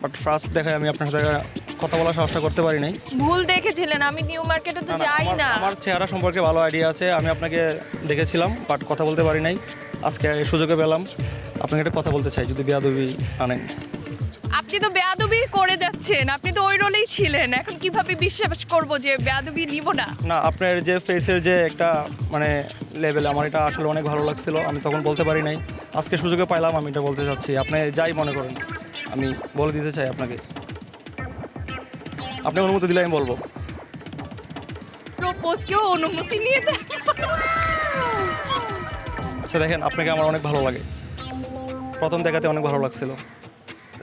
But first দেখায় আমি আপনার সাথে কথা বলার সাহসটা করতে পারি নাই। ভুল দেখেছিলেন, আমি নিউ মার্কেটে তো যাই না। আমার চেহারা সম্পর্কে ভালো আইডিয়া আছে, আমি আপনাকে দেখেছিলাম বাট কথা বলতে পারি নাই। আজকে এই সুযোগে পেলাম, আপনাকে একটা কথা বলতে চাই, যদি বেয়াদবি আনেন। আপনি তো বেয়াদবি করে যাচ্ছেন, আপনি তো ওই রোলেই ছিলেন, এখন কিভাবে বিশ্বাস করব যে বেয়াদবি নিব না? না, আপনার যে ফেসের যে একটা মানে লেভেল, আমার এটা আসলে অনেক ভালো লাগছিল, আমি তখন বলতে পারি নাই। আজকে সুযোগে পাইলাম, আমি এটা বলতে চাচ্ছি। আপনি যাই মনে করেন, আমি বলে দিতে চাই আপনাকে। আপনি অনুমতি দিলে আমি বলবো। প্রপোজ কেউ অনুমতি নিয়ে যায়? আচ্ছা দেখেন, আপনাকে আমার অনেক ভালো লাগে, প্রথম দেখাতে অনেক ভালো লাগছিল,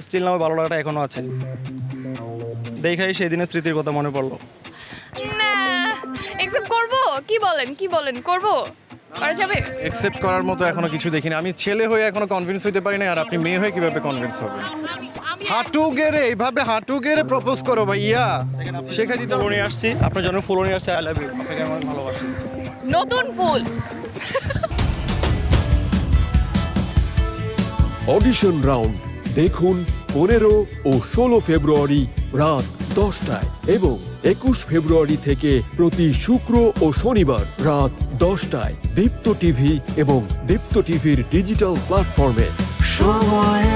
স্টিল নামে ভালো লাগাটা এখনও আছে। দেখাই সেই দিনের স্মৃতির কথা মনে পড়লো। না, একসেপ্ট করব? কি বলেন করব? করা যাবে? অ্যাকসেপ্ট করার মতো এখনো কিছু দেখিনি। আমি ছেলে হয়ে এখনো কনভিন্স হইতে পারি না, আর আপনি মেয়ে হয়ে কিভাবে কনভিন্স হবে? হাঁটু গেড়ে এইভাবে হাঁটু গেড়ে প্রপোজ করো ভাইয়া, শেখা দিতে ফুলও নিয়ে আসছি, আপনার জন্য ফুলও নিয়ে আসছি। আই লাভ ইউ, আপনাকে আমার ভালোবাসি। নতুন ফুল। অডিশন রাউন্ড দেখুন 15 ও 16 ফেব্রুয়ারি রাত 10টায় এবং 21 ফেব্রুয়ারি থেকে প্রতি শুক্র ও শনিবার রাত 10টায় দীপ্ত টিভি এবং দীপ্ত টিভির ডিজিটাল প্ল্যাটফর্মে। সময়